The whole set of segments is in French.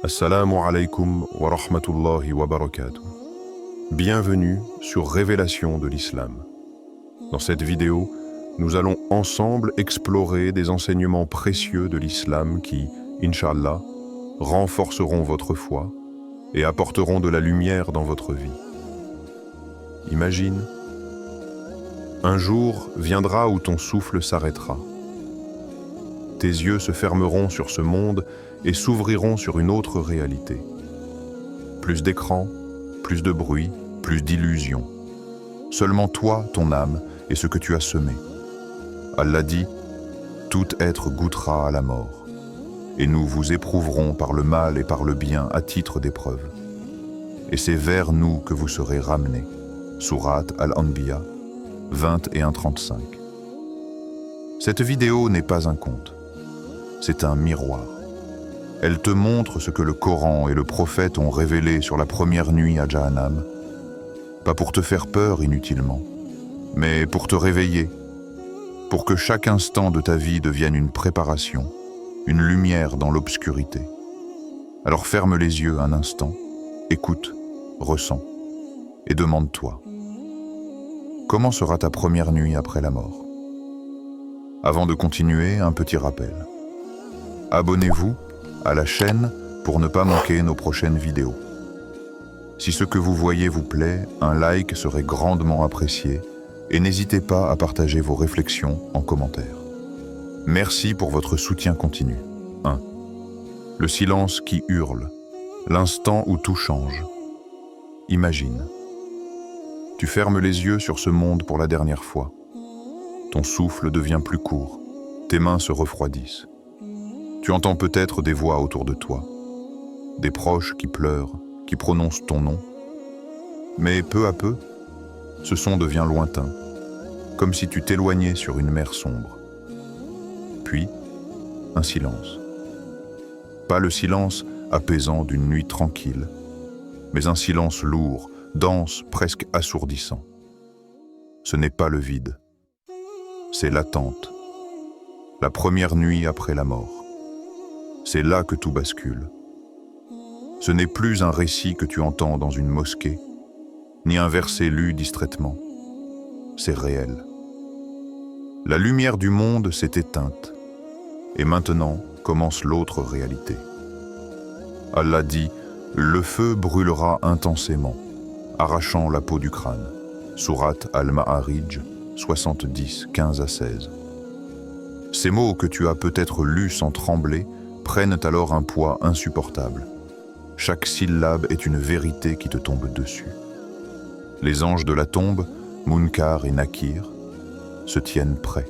Assalamu alaikum wa rahmatullahi wa barakatuh. Bienvenue sur Révélation de l'Islam. Dans cette vidéo, nous allons ensemble explorer des enseignements précieux de l'Islam qui, Inch'Allah, renforceront votre foi et apporteront de la lumière dans votre vie. Imagine, un jour viendra où ton souffle s'arrêtera. Tes yeux se fermeront sur ce monde et s'ouvriront sur une autre réalité. Plus d'écrans, plus de bruit, plus d'illusions. Seulement toi, ton âme, et ce que tu as semé. Allah dit, tout être goûtera à la mort, et nous vous éprouverons par le mal et par le bien à titre d'épreuve. Et c'est vers nous que vous serez ramenés. Sourate Al-Anbiya 21-35. Cette vidéo n'est pas un conte, c'est un miroir. Elle te montre ce que le Coran et le prophète ont révélé sur la première nuit à Jahannam, pas pour te faire peur inutilement, mais pour te réveiller, pour que chaque instant de ta vie devienne une préparation, une lumière dans l'obscurité. Alors ferme les yeux un instant, écoute, ressens, et demande-toi, comment sera ta première nuit après la mort? Avant de continuer, un petit rappel. Abonnez-vous à la chaîne pour ne pas manquer nos prochaines vidéos. Si ce que vous voyez vous plaît, un like serait grandement apprécié et n'hésitez pas à partager vos réflexions en commentaire. Merci pour votre soutien continu. 1. Le silence qui hurle, l'instant où tout change. Imagine. Tu fermes les yeux sur ce monde pour la dernière fois. Ton souffle devient plus court, tes mains se refroidissent. Tu entends peut-être des voix autour de toi, des proches qui pleurent, qui prononcent ton nom. Mais peu à peu, ce son devient lointain, comme si tu t'éloignais sur une mer sombre. Puis, un silence. Pas le silence apaisant d'une nuit tranquille, mais un silence lourd, dense, presque assourdissant. Ce n'est pas le vide, c'est l'attente, la première nuit après la mort. C'est là que tout bascule. Ce n'est plus un récit que tu entends dans une mosquée, ni un verset lu distraitement. C'est réel. La lumière du monde s'est éteinte, et maintenant commence l'autre réalité. Allah dit, le feu brûlera intensément, arrachant la peau du crâne. Sourate Al-Ma'arij 70, 15-16. Ces mots que tu as peut-être lus sans trembler prennent alors un poids insupportable. Chaque syllabe est une vérité qui te tombe dessus. Les anges de la tombe, Munkar et Nakir, se tiennent prêts.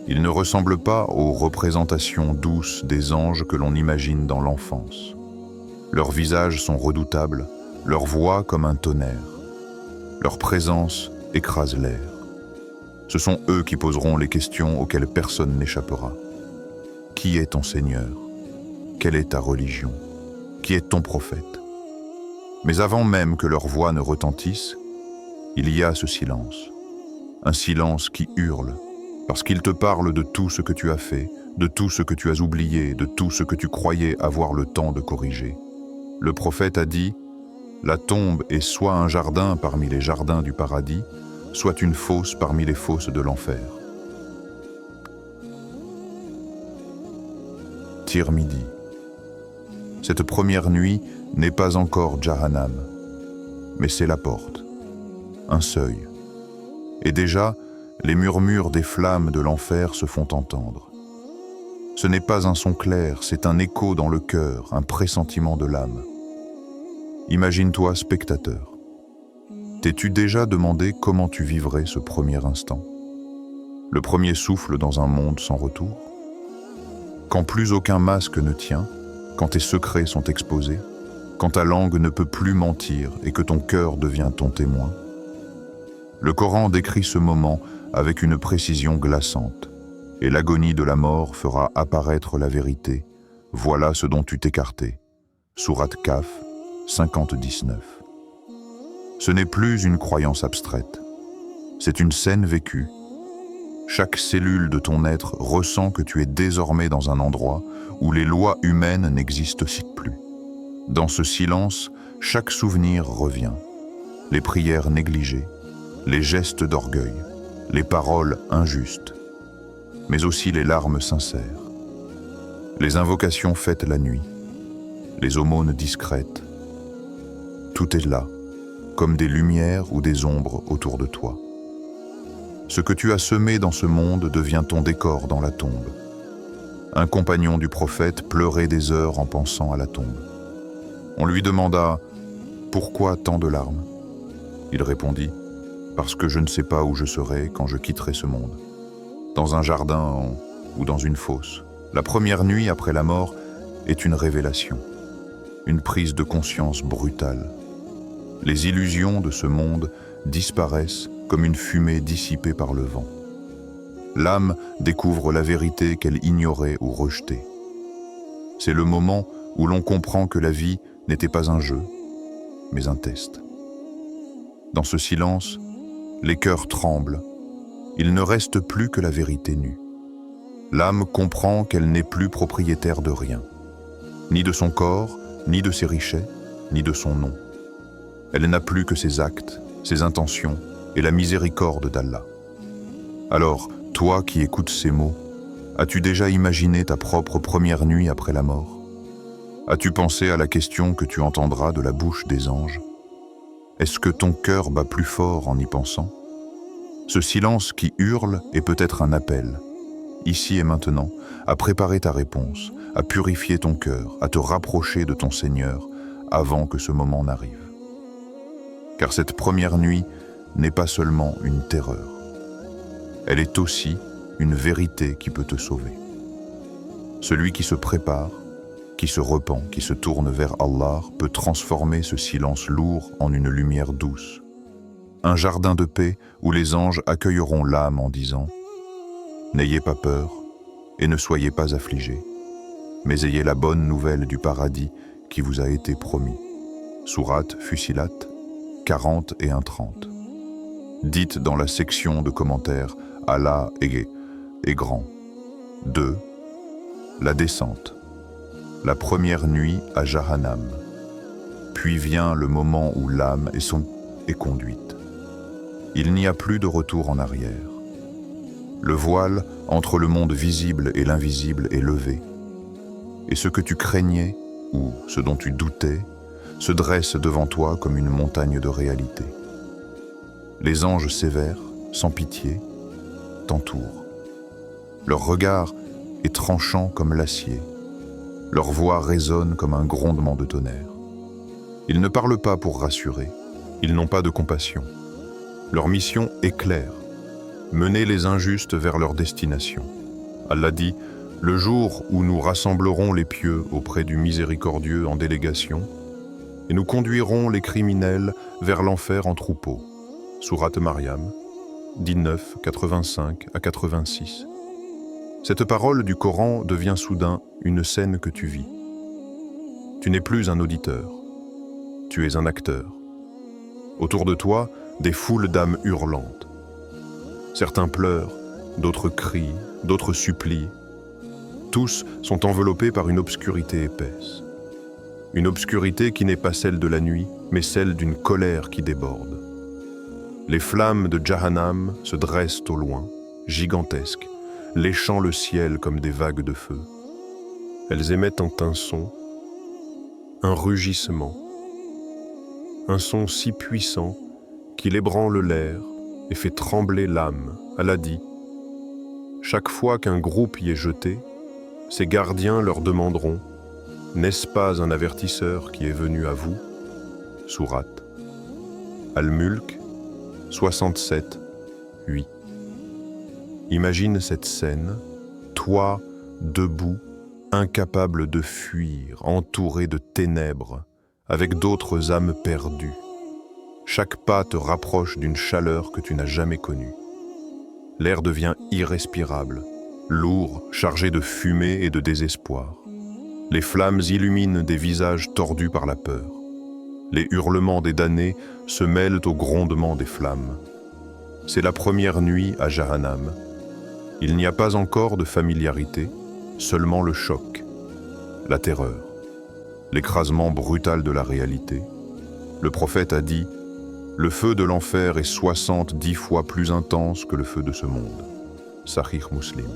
Ils ne ressemblent pas aux représentations douces des anges que l'on imagine dans l'enfance. Leurs visages sont redoutables, leur voix comme un tonnerre. Leur présence écrase l'air. Ce sont eux qui poseront les questions auxquelles personne n'échappera. Qui est ton Seigneur? Quelle est ta religion? Qui est ton prophète? Mais avant même que leur voix ne retentisse, il y a ce silence. Un silence qui hurle, parce qu'il te parle de tout ce que tu as fait, de tout ce que tu as oublié, de tout ce que tu croyais avoir le temps de corriger. Le prophète a dit, la tombe est soit un jardin parmi les jardins du paradis, soit une fosse parmi les fosses de l'enfer. Tirmidhi. Cette première nuit n'est pas encore Jahannam, mais c'est la porte, un seuil. Et déjà, les murmures des flammes de l'enfer se font entendre. Ce n'est pas un son clair, c'est un écho dans le cœur, un pressentiment de l'âme. Imagine-toi spectateur. T'es-tu déjà demandé comment tu vivrais ce premier instant? Le premier souffle dans un monde sans retour? Quand plus aucun masque ne tient, quand tes secrets sont exposés, quand ta langue ne peut plus mentir et que ton cœur devient ton témoin. Le Coran décrit ce moment avec une précision glaçante, et l'agonie de la mort fera apparaître la vérité. Voilà ce dont tu t'écartais. Sourate Kaf 50-19. Ce n'est plus une croyance abstraite, c'est une scène vécue. Chaque cellule de ton être ressent que tu es désormais dans un endroit où les lois humaines n'existent plus. Dans ce silence, chaque souvenir revient. Les prières négligées, les gestes d'orgueil, les paroles injustes, mais aussi les larmes sincères. Les invocations faites la nuit, les aumônes discrètes. Tout est là, comme des lumières ou des ombres autour de toi. Ce que tu as semé dans ce monde devient ton décor dans la tombe. Un compagnon du prophète pleurait des heures en pensant à la tombe. On lui demanda « Pourquoi tant de larmes ?» Il répondit « Parce que je ne sais pas où je serai quand je quitterai ce monde. Dans un jardin ou dans une fosse. La première nuit après la mort est une révélation, une prise de conscience brutale. Les illusions de ce monde disparaissent comme une fumée dissipée par le vent. L'âme découvre la vérité qu'elle ignorait ou rejetait. C'est le moment où l'on comprend que la vie n'était pas un jeu, mais un test. Dans ce silence, les cœurs tremblent. Il ne reste plus que la vérité nue. L'âme comprend qu'elle n'est plus propriétaire de rien, ni de son corps, ni de ses richesses, ni de son nom. Elle n'a plus que ses actes, ses intentions et la miséricorde d'Allah. Alors, toi qui écoutes ces mots, as-tu déjà imaginé ta propre première nuit après la mort? As-tu pensé à la question que tu entendras de la bouche des anges? Est-ce que ton cœur bat plus fort en y pensant? Ce silence qui hurle est peut-être un appel, ici et maintenant, à préparer ta réponse, à purifier ton cœur, à te rapprocher de ton Seigneur avant que ce moment n'arrive. Car cette première nuit n'est pas seulement une terreur. Elle est aussi une vérité qui peut te sauver. Celui qui se prépare, qui se repent, qui se tourne vers Allah peut transformer ce silence lourd en une lumière douce. Un jardin de paix où les anges accueilleront l'âme en disant « N'ayez pas peur et ne soyez pas affligés, mais ayez la bonne nouvelle du paradis qui vous a été promis. » Sourate Fussilat 40 et 1:30. Dites dans la section de commentaires « Allah est grand ». 2. La descente. La première nuit à Jahannam. Puis vient le moment où l'âme est conduite. Il n'y a plus de retour en arrière. Le voile entre le monde visible et l'invisible est levé. Et ce que tu craignais, ou ce dont tu doutais, se dresse devant toi comme une montagne de réalité. Les anges sévères, sans pitié, t'entourent. Leur regard est tranchant comme l'acier. Leur voix résonne comme un grondement de tonnerre. Ils ne parlent pas pour rassurer. Ils n'ont pas de compassion. Leur mission est claire. Mener les injustes vers leur destination. Allah dit « Le jour où nous rassemblerons les pieux auprès du miséricordieux en délégation, et nous conduirons les criminels vers l'enfer en troupeau. » Sourate Maryam, 19, 85 à 86. Cette parole du Coran devient soudain une scène que tu vis. Tu n'es plus un auditeur, tu es un acteur. Autour de toi, des foules d'âmes hurlantes. Certains pleurent, d'autres crient, d'autres supplient. Tous sont enveloppés par une obscurité épaisse. Une obscurité qui n'est pas celle de la nuit, mais celle d'une colère qui déborde. Les flammes de Jahannam se dressent au loin, gigantesques, léchant le ciel comme des vagues de feu. Elles émettent un son, un rugissement, un son si puissant qu'il ébranle l'air et fait trembler l'âme. Allah dit « Chaque fois qu'un groupe y est jeté, ses gardiens leur demanderont « N'est-ce pas un avertisseur qui est venu à vous ?» Sourate Al-Mulk 67, 8. Imagine cette scène, toi, debout, incapable de fuir, entouré de ténèbres, avec d'autres âmes perdues. Chaque pas te rapproche d'une chaleur que tu n'as jamais connue. L'air devient irrespirable, lourd, chargé de fumée et de désespoir. Les flammes illuminent des visages tordus par la peur. Les hurlements des damnés se mêlent aux grondements des flammes. C'est la première nuit à Jahannam, Il n'y a pas encore de familiarité, seulement le choc, la terreur, l'écrasement brutal de la réalité. Le prophète a dit « Le feu de l'enfer est 70 fois plus intense que le feu de ce monde. » Sahih Muslim.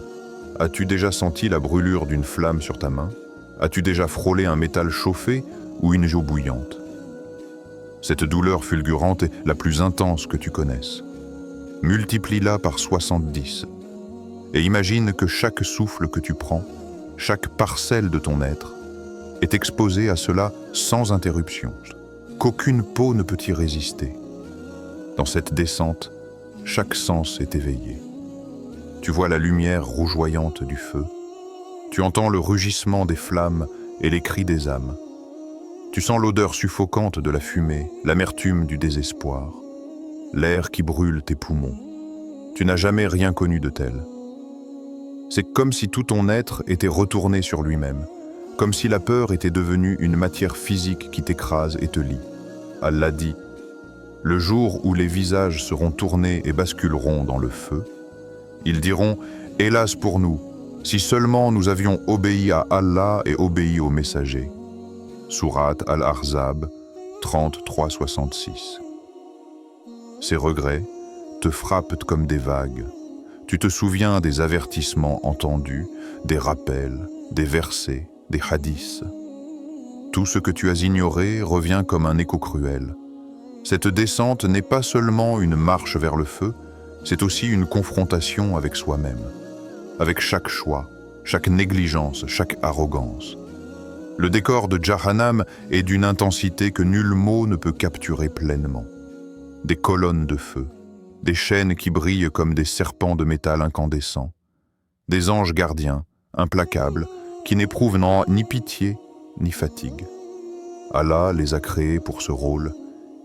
As-tu déjà senti la brûlure d'une flamme sur ta main? As-tu déjà frôlé un métal chauffé ou une eau bouillante? Cette douleur fulgurante est la plus intense que tu connaisses. Multiplie-la par 70 et imagine que chaque souffle que tu prends, chaque parcelle de ton être, est exposée à cela sans interruption, qu'aucune peau ne peut y résister. Dans cette descente, chaque sens est éveillé. Tu vois la lumière rougeoyante du feu, tu entends le rugissement des flammes et les cris des âmes. Tu sens l'odeur suffocante de la fumée, l'amertume du désespoir, l'air qui brûle tes poumons. Tu n'as jamais rien connu de tel. C'est comme si tout ton être était retourné sur lui-même, comme si la peur était devenue une matière physique qui t'écrase et te lie. Allah dit, « Le jour où les visages seront tournés et basculeront dans le feu, ils diront, « Hélas pour nous, si seulement nous avions obéi à Allah et obéi aux messagers. » Sourate Al-Ahzab 33-66. Ces regrets te frappent comme des vagues. Tu te souviens des avertissements entendus, des rappels, des versets, des hadiths. Tout ce que tu as ignoré revient comme un écho cruel. Cette descente n'est pas seulement une marche vers le feu, c'est aussi une confrontation avec soi-même, avec chaque choix, chaque négligence, chaque arrogance. Le décor de Jahannam est d'une intensité que nul mot ne peut capturer pleinement. Des colonnes de feu, des chaînes qui brillent comme des serpents de métal incandescent, des anges gardiens, implacables, qui n'éprouvent ni pitié ni fatigue. Allah les a créés pour ce rôle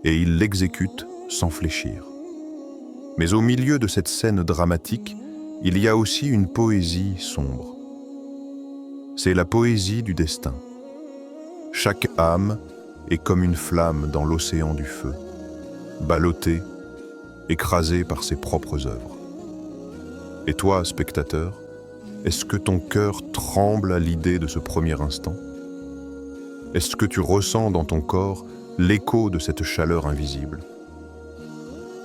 et il l'exécute sans fléchir. Mais au milieu de cette scène dramatique, il y a aussi une poésie sombre. C'est la poésie du destin. Chaque âme est comme une flamme dans l'océan du feu, ballottée, écrasée par ses propres œuvres. Et toi, spectateur, est-ce que ton cœur tremble à l'idée de ce premier instant? Est-ce que tu ressens dans ton corps l'écho de cette chaleur invisible?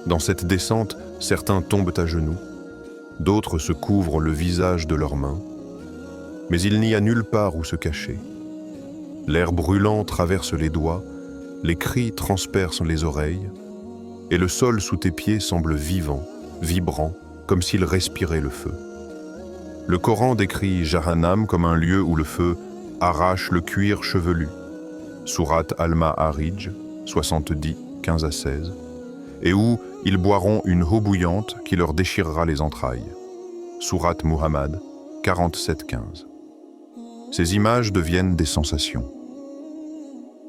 Dans cette descente, certains tombent à genoux, d'autres se couvrent le visage de leurs mains, mais il n'y a nulle part où se cacher. L'air brûlant traverse les doigts, les cris transpercent les oreilles, et le sol sous tes pieds semble vivant, vibrant, comme s'il respirait le feu. Le Coran décrit Jahannam comme un lieu où le feu arrache le cuir chevelu. Sourate Al-Ma'arij, 70, 15-16, et où ils boiront une eau bouillante qui leur déchirera les entrailles. Sourate Muhammad, 47-15. Ces images deviennent des sensations.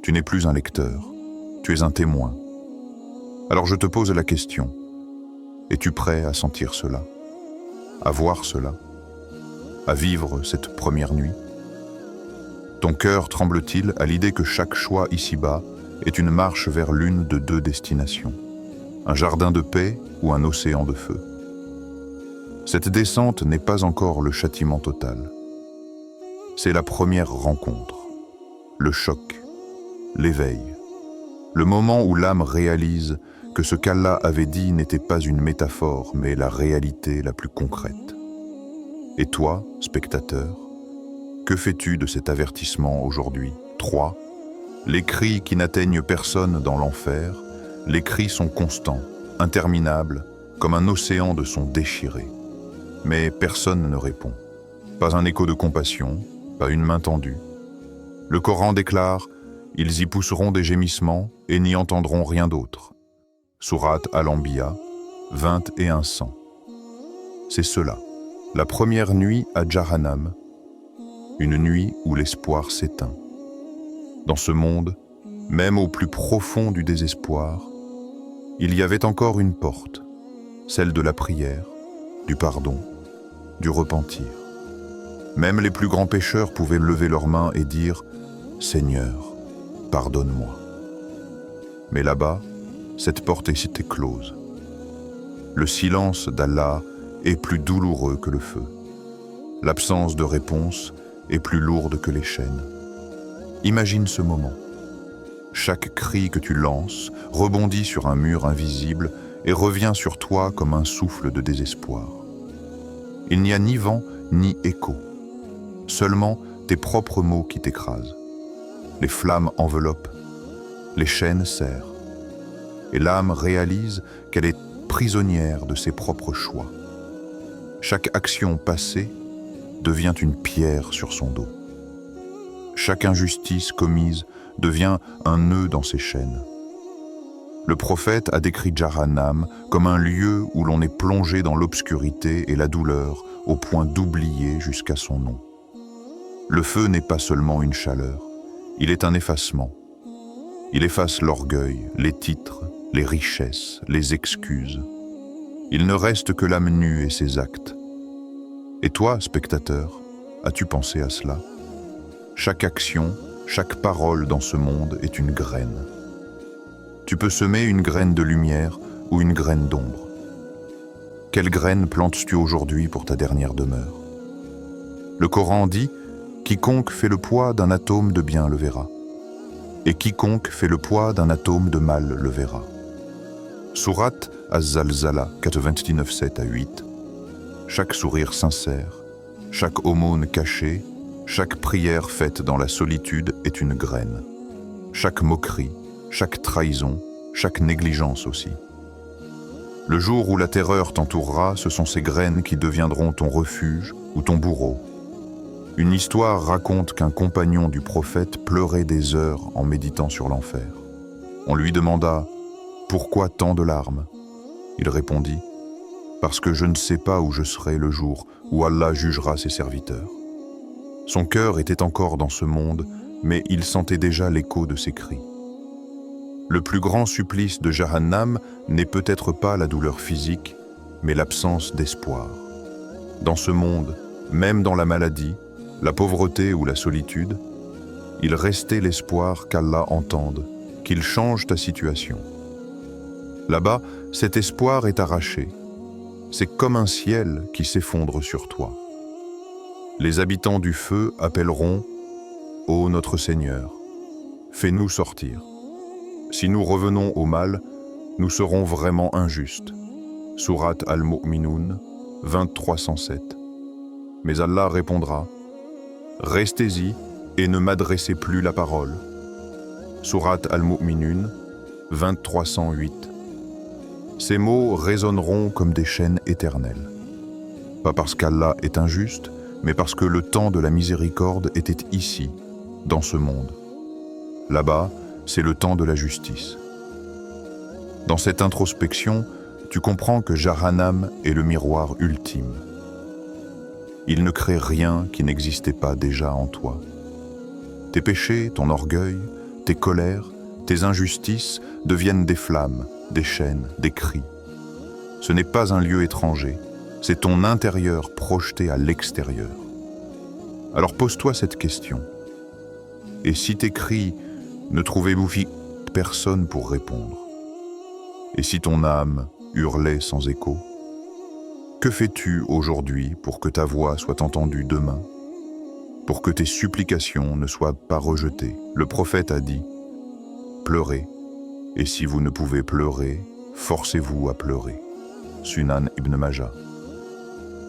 Tu n'es plus un lecteur, tu es un témoin. Alors je te pose la question, es-tu prêt à sentir cela, à voir cela, à vivre cette première nuit? Ton cœur tremble-t-il à l'idée que chaque choix ici-bas est une marche vers l'une de deux destinations, un jardin de paix ou un océan de feu? Cette descente n'est pas encore le châtiment total. C'est la première rencontre, le choc, l'éveil, le moment où l'âme réalise que ce qu'Allah avait dit n'était pas une métaphore, mais la réalité la plus concrète. Et toi, spectateur, que fais-tu de cet avertissement aujourd'hui? 3. Les cris qui n'atteignent personne dans l'enfer, les cris sont constants, interminables, comme un océan de sons déchirés. Mais personne ne répond. Pas un écho de compassion, pas une main tendue. Le Coran déclare « Ils y pousseront des gémissements et n'y entendront rien d'autre ». Sourate Al-Anbiya, 21-100. C'est cela, la première nuit à Jahannam, une nuit où l'espoir s'éteint. Dans ce monde, même au plus profond du désespoir, il y avait encore une porte, celle de la prière, du pardon, du repentir. Même les plus grands pécheurs pouvaient lever leurs mains et dire « Seigneur, pardonne-moi ». Mais là-bas, cette porte était close. Le silence d'Allah est plus douloureux que le feu. L'absence de réponse est plus lourde que les chaînes. Imagine ce moment. Chaque cri que tu lances rebondit sur un mur invisible et revient sur toi comme un souffle de désespoir. Il n'y a ni vent ni écho, seulement tes propres mots qui t'écrasent. Les flammes enveloppent, les chaînes serrent, et l'âme réalise qu'elle est prisonnière de ses propres choix. Chaque action passée devient une pierre sur son dos. Chaque injustice commise devient un nœud dans ses chaînes. Le prophète a décrit Jahannam comme un lieu où l'on est plongé dans l'obscurité et la douleur au point d'oublier jusqu'à son nom. Le feu n'est pas seulement une chaleur, il est un effacement. Il efface l'orgueil, les titres, les richesses, les excuses. Il ne reste que l'âme nue et ses actes. Et toi, spectateur, as-tu pensé à cela? Chaque action, chaque parole dans ce monde est une graine. Tu peux semer une graine de lumière ou une graine d'ombre. Quelle graine plantes-tu aujourd'hui pour ta dernière demeure? Le Coran dit « Quiconque fait le poids d'un atome de bien le verra. Et quiconque fait le poids d'un atome de mal le verra. » Sourate Az-Zalzala 99:7 à 8. Chaque sourire sincère, chaque aumône cachée, chaque prière faite dans la solitude est une graine. Chaque moquerie, chaque trahison, chaque négligence aussi. Le jour où la terreur t'entourera, ce sont ces graines qui deviendront ton refuge ou ton bourreau. Une histoire raconte qu'un compagnon du prophète pleurait des heures en méditant sur l'enfer. On lui demanda « Pourquoi tant de larmes ?» Il répondit « Parce que je ne sais pas où je serai le jour où Allah jugera ses serviteurs. » Son cœur était encore dans ce monde, mais il sentait déjà l'écho de ses cris. Le plus grand supplice de Jahannam n'est peut-être pas la douleur physique, mais l'absence d'espoir. Dans ce monde, même dans la maladie, la pauvreté ou la solitude, il restait l'espoir qu'Allah entende, qu'il change ta situation. Là-bas, cet espoir est arraché. C'est comme un ciel qui s'effondre sur toi. Les habitants du feu appelleront « Ô notre Seigneur, fais-nous sortir. Si nous revenons au mal, nous serons vraiment injustes. » Sourate Al-Mu'minun 23:107. Mais Allah répondra « Restez-y et ne m'adressez plus la parole. » Sourate Al-Mu'minun 23:108. Ces mots résonneront comme des chaînes éternelles. Pas parce qu'Allah est injuste, mais parce que le temps de la miséricorde était ici, dans ce monde. Là-bas, c'est le temps de la justice. Dans cette introspection, tu comprends que Jahannam est le miroir ultime. Il ne crée rien qui n'existait pas déjà en toi. Tes péchés, ton orgueil, tes colères, tes injustices deviennent des flammes, des chaînes, des cris. Ce n'est pas un lieu étranger, c'est ton intérieur projeté à l'extérieur. Alors pose-toi cette question. Et si tes cris ne trouvaient-vous personne pour répondre? Et si ton âme hurlait sans écho? Que fais-tu aujourd'hui pour que ta voix soit entendue demain? Pour que tes supplications ne soient pas rejetées? Le prophète a dit « Pleurez, et si vous ne pouvez pleurer, forcez-vous à pleurer. » Sunan Ibn Majah.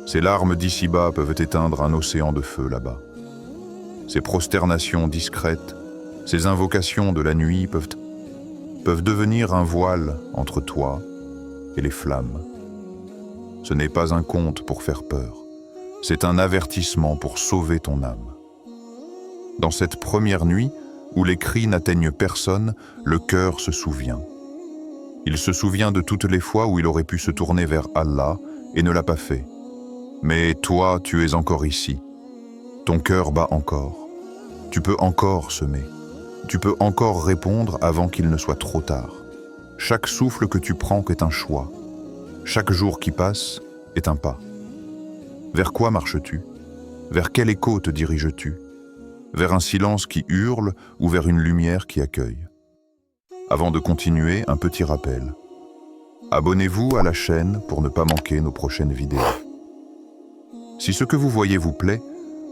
Ces larmes d'ici-bas peuvent éteindre un océan de feu là-bas. Ces prosternations discrètes, ces invocations de la nuit peuvent devenir un voile entre toi et les flammes. Ce n'est pas un conte pour faire peur, c'est un avertissement pour sauver ton âme. Dans cette première nuit, où les cris n'atteignent personne, le cœur se souvient. Il se souvient de toutes les fois où il aurait pu se tourner vers Allah et ne l'a pas fait. Mais toi, tu es encore ici. Ton cœur bat encore. Tu peux encore semer. Tu peux encore répondre avant qu'il ne soit trop tard. Chaque souffle que tu prends est un choix. Chaque jour qui passe est un pas. Vers quoi marches-tu? Vers quel écho te diriges-tu? Vers un silence qui hurle ou vers une lumière qui accueille? Avant de continuer, un petit rappel. Abonnez-vous à la chaîne pour ne pas manquer nos prochaines vidéos. Si ce que vous voyez vous plaît,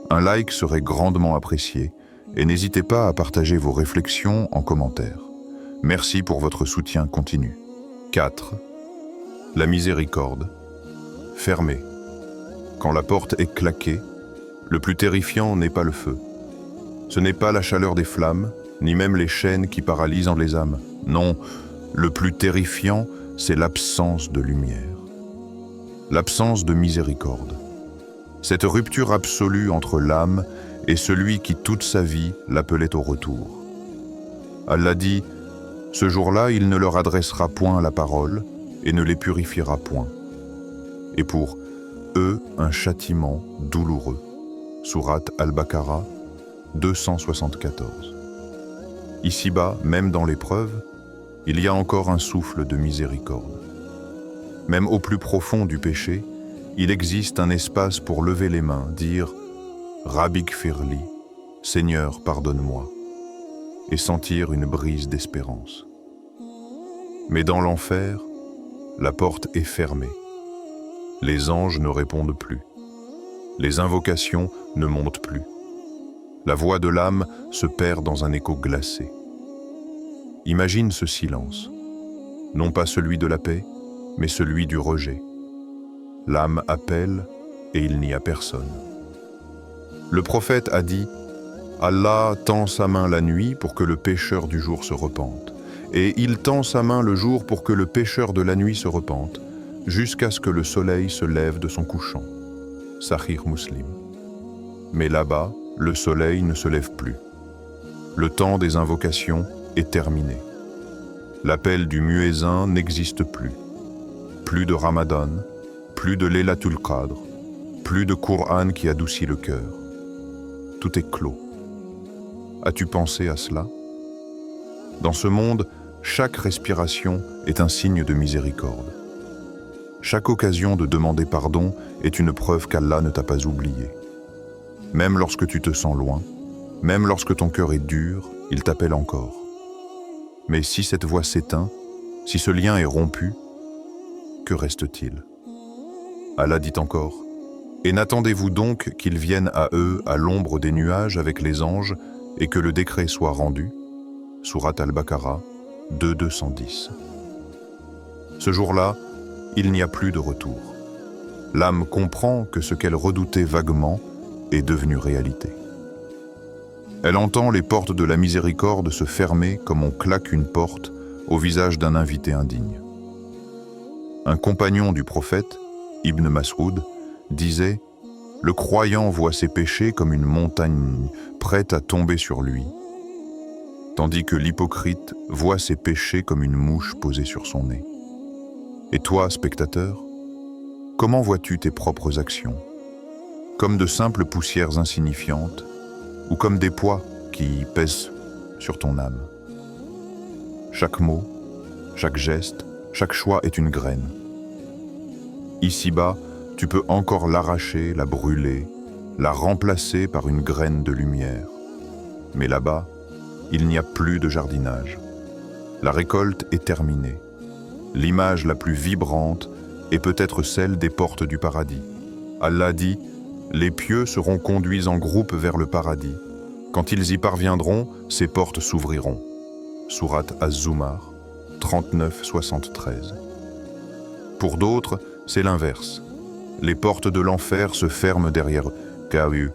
un like serait grandement apprécié et n'hésitez pas à partager vos réflexions en commentaire. Merci pour votre soutien continu. 4. La miséricorde. Fermée. Quand la porte est claquée, le plus terrifiant n'est pas le feu. Ce n'est pas la chaleur des flammes, ni même les chaînes qui paralysent les âmes. Non, le plus terrifiant, c'est l'absence de lumière. L'absence de miséricorde. Cette rupture absolue entre l'âme et celui qui toute sa vie l'appelait au retour. Allah dit, « Ce jour-là, il ne leur adressera point la parole et ne les purifiera point. » Et pour eux, un châtiment douloureux. Sourate Al-Baqarah 274. Ici-bas, même dans l'épreuve, il y a encore un souffle de miséricorde. Même au plus profond du péché, il existe un espace pour lever les mains, dire « Rabbik firli, Seigneur, pardonne-moi » et sentir une brise d'espérance. Mais dans l'enfer, la porte est fermée. Les anges ne répondent plus. Les invocations ne montent plus. La voix de l'âme se perd dans un écho glacé. Imagine ce silence, non pas celui de la paix, mais celui du rejet. L'âme appelle et il n'y a personne. Le prophète a dit « Allah tend sa main la nuit pour que le pécheur du jour se repente, et il tend sa main le jour pour que le pécheur de la nuit se repente, jusqu'à ce que le soleil se lève de son couchant. » Sahih Muslim. Mais là-bas, le soleil ne se lève plus. Le temps des invocations est terminé. L'appel du muezzin n'existe plus. Plus de Ramadan, plus de Laylatul Qadr, plus de Qur'an qui adoucit le cœur. Tout est clos. As-tu pensé à cela? Dans ce monde, chaque respiration est un signe de miséricorde. Chaque occasion de demander pardon est une preuve qu'Allah ne t'a pas oublié. Même lorsque tu te sens loin, même lorsque ton cœur est dur, il t'appelle encore. Mais si cette voix s'éteint, si ce lien est rompu, que reste-t-il? Allah dit encore, « Et n'attendez-vous donc qu'ils viennent à eux à l'ombre des nuages avec les anges et que le décret soit rendu » Sourate Al-Baqarah 2:210. Ce jour-là, il n'y a plus de retour. L'âme comprend que ce qu'elle redoutait vaguement est devenu réalité. Elle entend les portes de la miséricorde se fermer comme on claque une porte au visage d'un invité indigne. Un compagnon du prophète, Ibn Mas'ud, disait « Le croyant voit ses péchés comme une montagne prête à tomber sur lui, tandis que l'hypocrite voit ses péchés comme une mouche posée sur son nez. » Et toi, spectateur, comment vois-tu tes propres actions? Comme de simples poussières insignifiantes ou comme des poids qui pèsent sur ton âme? Chaque mot, chaque geste, chaque choix est une graine. Ici-bas, tu peux encore l'arracher, la brûler, la remplacer par une graine de lumière. Mais là-bas, il n'y a plus de jardinage. La récolte est terminée. L'image la plus vibrante est peut-être celle des portes du paradis. Allah dit « Les pieux seront conduits en groupe vers le paradis. Quand ils y parviendront, ces portes s'ouvriront. » Sourate Az-Zumar 39-73. Pour d'autres, c'est l'inverse. Les portes de l'enfer se ferment derrière eux.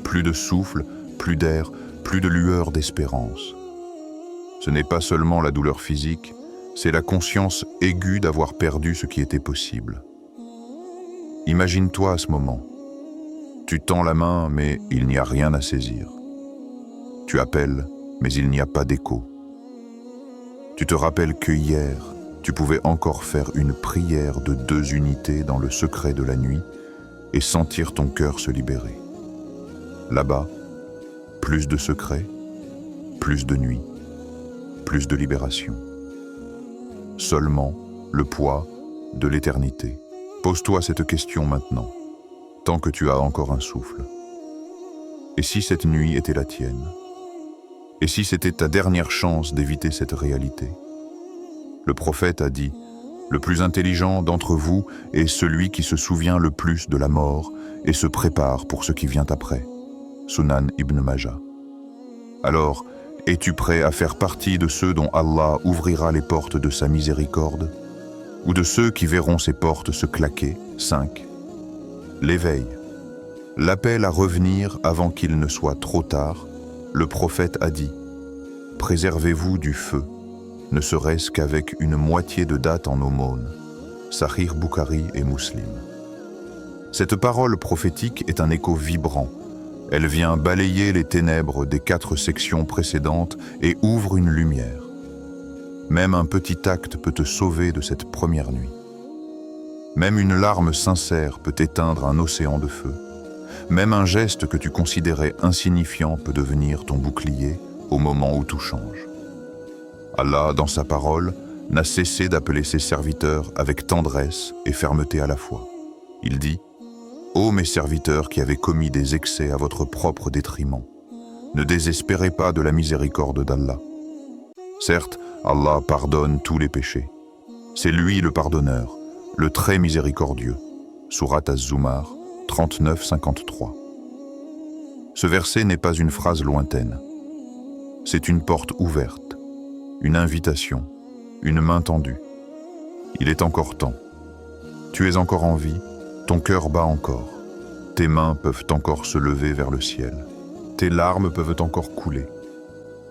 Plus de souffle, plus d'air, plus de lueur d'espérance. Ce n'est pas seulement la douleur physique, c'est la conscience aiguë d'avoir perdu ce qui était possible. Imagine-toi à ce moment. Tu tends la main, mais il n'y a rien à saisir. Tu appelles, mais il n'y a pas d'écho. Tu te rappelles que hier, tu pouvais encore faire une prière de 2 unités dans le secret de la nuit et sentir ton cœur se libérer. Là-bas, plus de secrets, plus de nuit, plus de libération. Seulement le poids de l'éternité. Pose-toi cette question maintenant, tant que tu as encore un souffle. Et si cette nuit était la tienne? Et si c'était ta dernière chance d'éviter cette réalité? Le prophète a dit, Le plus intelligent d'entre vous est celui qui se souvient le plus de la mort et se prépare pour ce qui vient après. Sunan Ibn Majah. Alors, es-tu prêt à faire partie de ceux dont Allah ouvrira les portes de sa miséricorde, ou de ceux qui verront ces portes se claquer? 5. L'éveil. L'appel à revenir avant qu'il ne soit trop tard. Le prophète a dit: préservez-vous du feu, ne serait-ce qu'avec une moitié de date en aumône. Sahih Bukhari et Muslim. Cette parole prophétique est un écho vibrant. Elle vient balayer les ténèbres des 4 sections précédentes et ouvre une lumière. Même un petit acte peut te sauver de cette première nuit. Même une larme sincère peut éteindre un océan de feu. Même un geste que tu considérais insignifiant peut devenir ton bouclier au moment où tout change. Allah, dans sa parole, n'a cessé d'appeler ses serviteurs avec tendresse et fermeté à la fois. Il dit: ô mes serviteurs qui avez commis des excès à votre propre détriment, ne désespérez pas de la miséricorde d'Allah. Certes, Allah pardonne tous les péchés. C'est lui le pardonneur, le très miséricordieux. Sourate Az-Zumar 39-53. Ce verset n'est pas une phrase lointaine. C'est une porte ouverte, une invitation, une main tendue. Il est encore temps. Tu es encore en vie, ton cœur bat encore. Tes mains peuvent encore se lever vers le ciel. Tes larmes peuvent encore couler.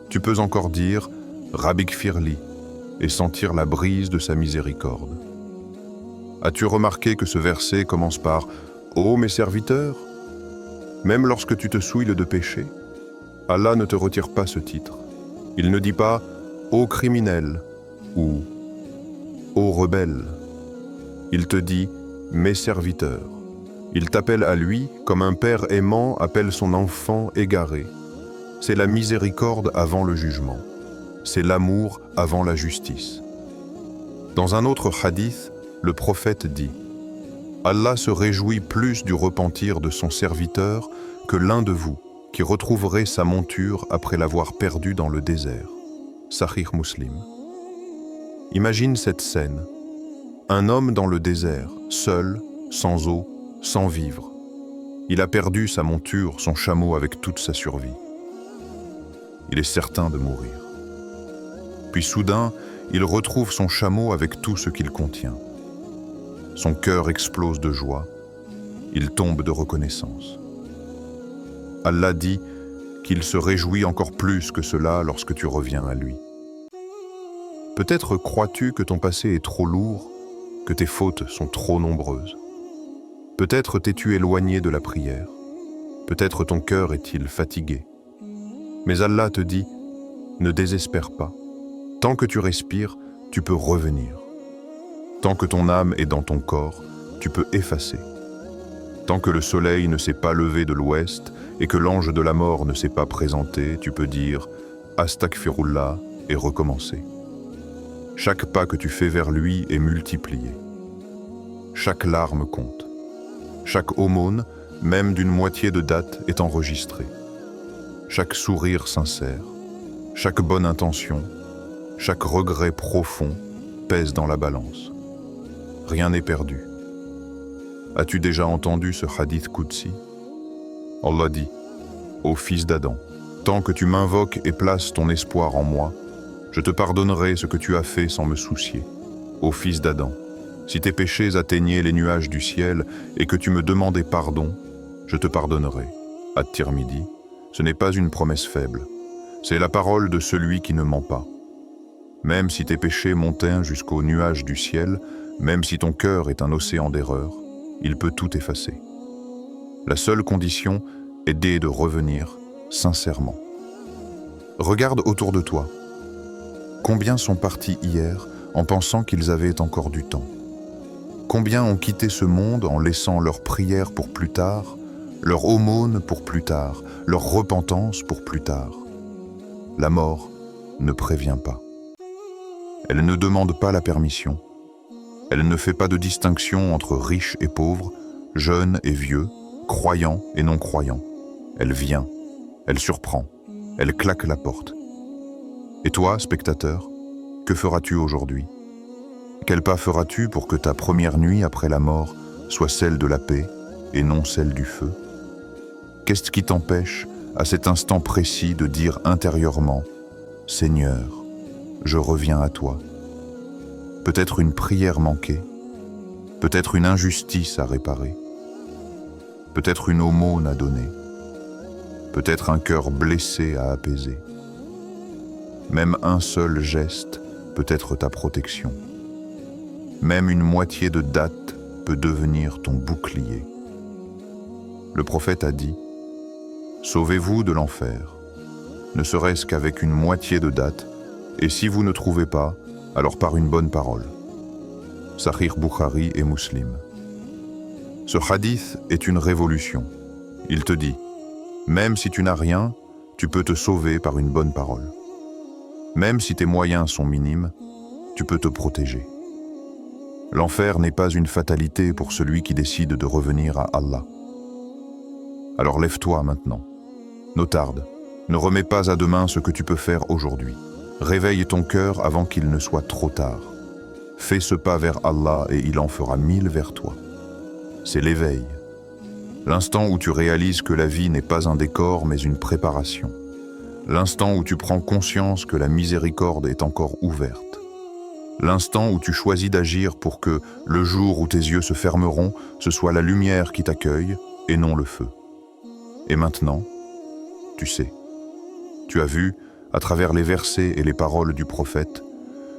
Tu peux encore dire « Rabbik Firli » et sentir la brise de sa miséricorde. As-tu remarqué que ce verset commence par « Ô mes serviteurs » ? Même lorsque tu te souilles de péché, Allah ne te retire pas ce titre. Il ne dit pas « Ô criminel » ou « Ô rebelle ». Il te dit « Mes serviteurs ». Il t'appelle à lui comme un père aimant appelle son enfant égaré. C'est la miséricorde avant le jugement. C'est l'amour avant la justice. Dans un autre hadith, le prophète dit: Allah se réjouit plus du repentir de son serviteur que l'un de vous qui retrouverait sa monture après l'avoir perdue dans le désert. Sahih Muslim. Imagine cette scène. Un homme dans le désert, seul, sans eau, sans vivre. Il a perdu sa monture, son chameau avec toute sa survie. Il est certain de mourir. Puis soudain, il retrouve son chameau avec tout ce qu'il contient. Son cœur explose de joie. Il tombe de reconnaissance. Allah dit qu'il se réjouit encore plus que cela lorsque tu reviens à lui. Peut-être crois-tu que ton passé est trop lourd, que tes fautes sont trop nombreuses. Peut-être t'es-tu éloigné de la prière. Peut-être ton cœur est-il fatigué. Mais Allah te dit: ne désespère pas. Tant que tu respires, tu peux revenir. Tant que ton âme est dans ton corps, tu peux effacer. Tant que le soleil ne s'est pas levé de l'ouest et que l'ange de la mort ne s'est pas présenté, tu peux dire « Astaghfirullah » et recommencer. Chaque pas que tu fais vers lui est multiplié. Chaque larme compte. Chaque aumône, même d'une moitié de date, est enregistrée. Chaque sourire sincère, chaque bonne intention, chaque regret profond pèse dans la balance. Rien n'est perdu. As-tu déjà entendu ce hadith Qudsi? Allah dit: ô fils d'Adam, tant que tu m'invoques et places ton espoir en moi, je te pardonnerai ce que tu as fait sans me soucier. Ô fils d'Adam, si tes péchés atteignaient les nuages du ciel et que tu me demandais pardon, je te pardonnerai. At-Tirmidhi, ce n'est pas une promesse faible, c'est la parole de celui qui ne ment pas. Même si tes péchés montaient jusqu'aux nuages du ciel, même si ton cœur est un océan d'erreurs, il peut tout effacer. La seule condition est de revenir sincèrement. Regarde autour de toi. Combien sont partis hier en pensant qu'ils avaient encore du temps? Combien ont quitté ce monde en laissant leur prière pour plus tard, leur aumône pour plus tard, leur repentance pour plus tard? La mort ne prévient pas. Elle ne demande pas la permission. Elle ne fait pas de distinction entre riches et pauvres, jeunes et vieux, croyants et non-croyants. Elle vient, elle surprend, elle claque la porte. Et toi, spectateur, que feras-tu aujourd'hui? Quel pas feras-tu pour que ta première nuit après la mort soit celle de la paix et non celle du feu? Qu'est-ce qui t'empêche, à cet instant précis, de dire intérieurement « Seigneur, je reviens à toi ». Peut-être une prière manquée, peut-être une injustice à réparer, peut-être une aumône à donner, peut-être un cœur blessé à apaiser. Même un seul geste peut être ta protection. Même une moitié de date peut devenir ton bouclier. Le prophète a dit « Sauvez-vous de l'enfer, ne serait-ce qu'avec une moitié de date, et si vous ne trouvez pas, alors par une bonne parole. » Sahih Bukhari et Muslim. Ce hadith est une révolution. Il te dit « Même si tu n'as rien, tu peux te sauver par une bonne parole. Même si tes moyens sont minimes, tu peux te protéger. » L'enfer n'est pas une fatalité pour celui qui décide de revenir à Allah. Alors lève-toi maintenant. Ne tarde, ne remets pas à demain ce que tu peux faire aujourd'hui. Réveille ton cœur avant qu'il ne soit trop tard. Fais ce pas vers Allah et il en fera 1000 vers toi. C'est l'éveil. L'instant où tu réalises que la vie n'est pas un décor mais une préparation. L'instant où tu prends conscience que la miséricorde est encore ouverte. L'instant où tu choisis d'agir pour que, le jour où tes yeux se fermeront, ce soit la lumière qui t'accueille et non le feu. Et maintenant, tu sais, tu as vu, à travers les versets et les paroles du prophète,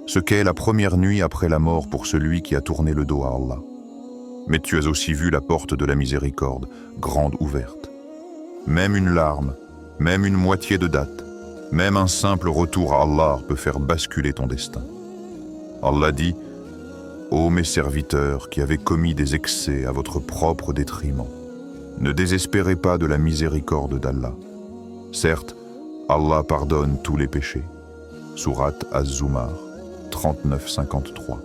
ce qu'est la première nuit après la mort pour celui qui a tourné le dos à Allah. Mais tu as aussi vu la porte de la miséricorde, grande ouverte. Même une larme, même une moitié de date, même un simple retour à Allah peut faire basculer ton destin. Allah dit « Ô mes serviteurs qui avez commis des excès à votre propre détriment, ne désespérez pas de la miséricorde d'Allah. Certes, Allah pardonne tous les péchés. » Sourate Az-Zumar 39-53.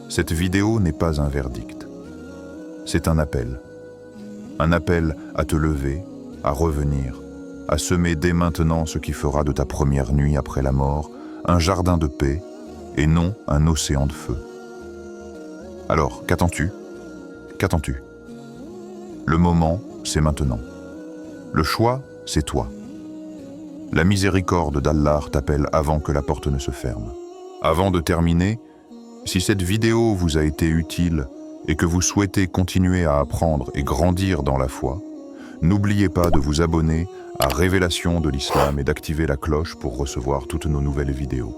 Cette vidéo n'est pas un verdict. C'est un appel. Un appel à te lever, à revenir, à semer dès maintenant ce qui fera de ta première nuit après la mort un jardin de paix et non un océan de feu. Alors, qu'attends-tu? Qu'attends-tu? Le moment, c'est maintenant. Le choix, c'est toi. La miséricorde d'Allah t'appelle avant que la porte ne se ferme. Avant de terminer, si cette vidéo vous a été utile et que vous souhaitez continuer à apprendre et grandir dans la foi, n'oubliez pas de vous abonner à Révélation de l'Islam et d'activer la cloche pour recevoir toutes nos nouvelles vidéos.